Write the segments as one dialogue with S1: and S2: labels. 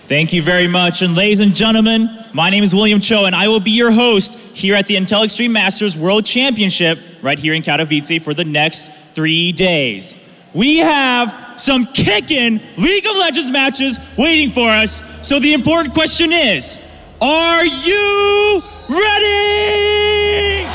S1: Thank you very much. And ladies and gentlemen, my name is William Cho, and I will be your host here at the Intel Extreme Masters World Championship right here in Katowice for the next 3 days. We have some kickin' League of Legends matches waiting for us. So the important question is, are you ready?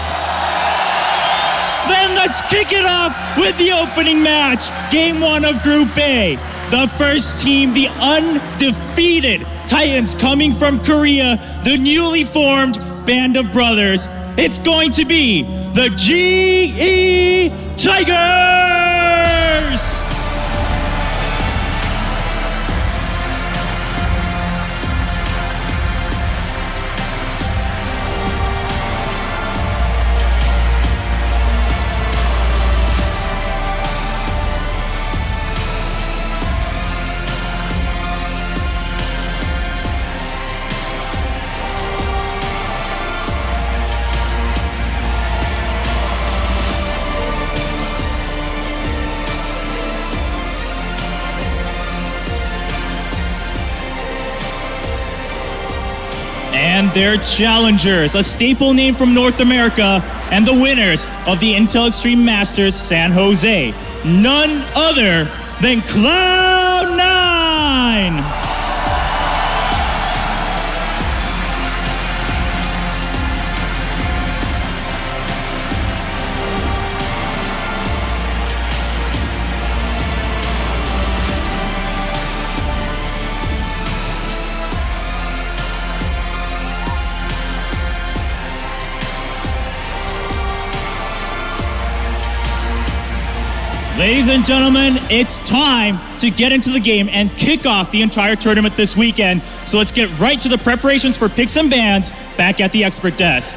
S1: Then let's kick it off with the opening match, Game 1 of Group A. The first team, the undefeated Titans coming from Korea, the newly formed Band of Brothers. It's going to be the GE Tigers! And their challengers, a staple name from North America, and the winners of the Intel Extreme Masters San Jose, none other than Cloud9! Ladies and gentlemen, it's time to get into the game and kick off the entire tournament this weekend. So let's get right to the preparations for picks and bans back at the expert desk.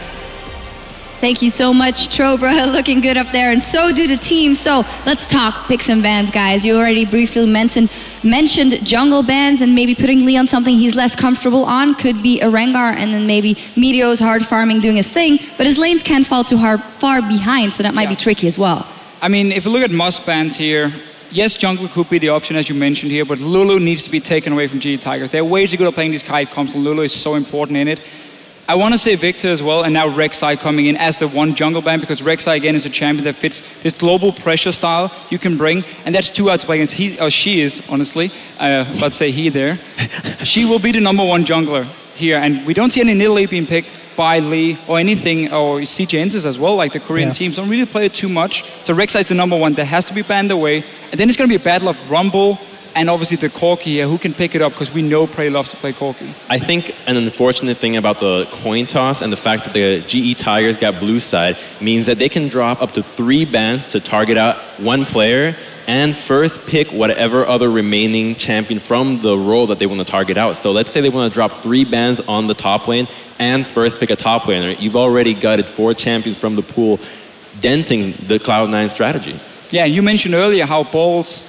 S2: Thank you so much, Trobra. Looking good up there, and so do the team. So let's talk picks and bans, guys. You already briefly mentioned jungle bans, and maybe putting Lee on something he's less comfortable on could be a Rengar, and then maybe Meteor's hard farming doing his thing, but his lanes can't fall too far behind, so that might be tricky as well.
S3: I mean, if you look at must bans here, yes, jungle could be the option, as you mentioned here, but Lulu needs to be taken away from GE Tigers. They're way too good at playing these kite comps, and Lulu is so important in it. I want to say Victor as well, and now Rek'Sai coming in as the one jungle ban, because Rek'Sai, again, is a champion that fits this global pressure style you can bring, and that's too hard to play against. He, or she is, honestly. Let's say he there. She will be the #1 jungler here, and we don't see any Nidalee being picked by Lee or anything, or CJ Ensis as well, like the Korean teams don't really play it too much. So Rek'Sai is the #1 that has to be banned away. And then it's going to be a battle of Rumble and obviously the Corki here, who can pick it up, because we know Prey loves to play Corki.
S4: I think an unfortunate thing about the coin toss and the fact that the GE Tigers got blue side means that they can drop up to 3 bans to target out one player and first pick whatever other remaining champion from the role that they want to target out. So let's say they want to drop 3 bans on the top lane and first pick a top laner. You've already gutted 4 champions from the pool, denting the Cloud9 strategy. Yeah,
S3: you mentioned earlier how Ball's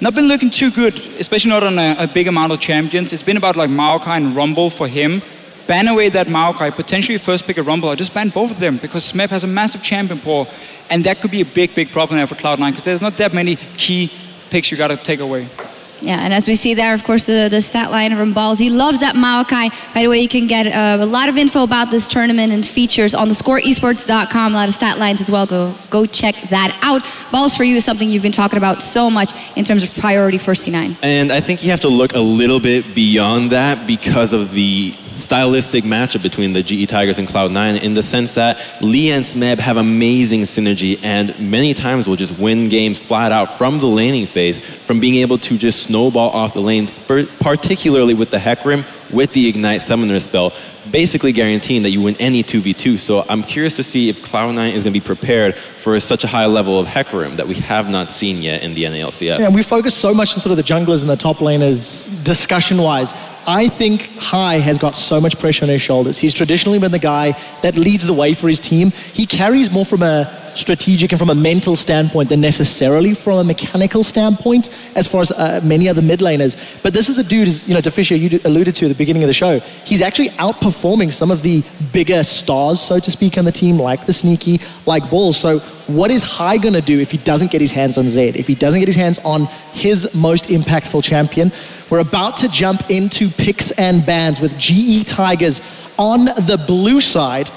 S3: not been looking too good, especially not on a big amount of champions. It's been about like Maokai and Rumble for him. Ban away that Maokai, potentially first pick a Rumble, or just ban both of them, because Smeb has a massive champion pool, and that could be a big, big problem there for Cloud9, because there's not that many key picks you got to take away.
S2: Yeah, and as we see there, of course, the stat line from Balls, he loves that Maokai. By the way, you can get a lot of info about this tournament and features on the scoreesports.com, a lot of stat lines as well. Go check that out. Balls for you is something you've been talking about so much in terms of priority for C9.
S4: And I think you have to look a little bit beyond that because of the stylistic matchup between the GE Tigers and Cloud9, in the sense that Lee and Smeb have amazing synergy and many times will just win games flat out from the laning phase, from being able to just snowball off the lane, particularly with the Hecarim, with the Ignite Summoner spell, basically guaranteeing that you win any 2v2. So I'm curious to see if Cloud9 is going to be prepared for such a high level of Hecarim that we have not seen yet in the NALCS.
S5: Yeah, and we focus so much on sort of the junglers and the top laners discussion-wise. I think Hai has got so much pressure on his shoulders. He's traditionally been the guy that leads the way for his team. He carries more from a strategic and from a mental standpoint than necessarily from a mechanical standpoint as far as many other mid laners. But this is a dude, as, you know, Fisher, you alluded to at the beginning of the show, he's actually outperforming some of the bigger stars, so to speak, on the team, like the Sneaky, like Ball. So what is Hai going to do if he doesn't get his hands on Zed, if he doesn't get his hands on his most impactful champion? We're about to jump into picks and bans with GE Tigers on the blue side.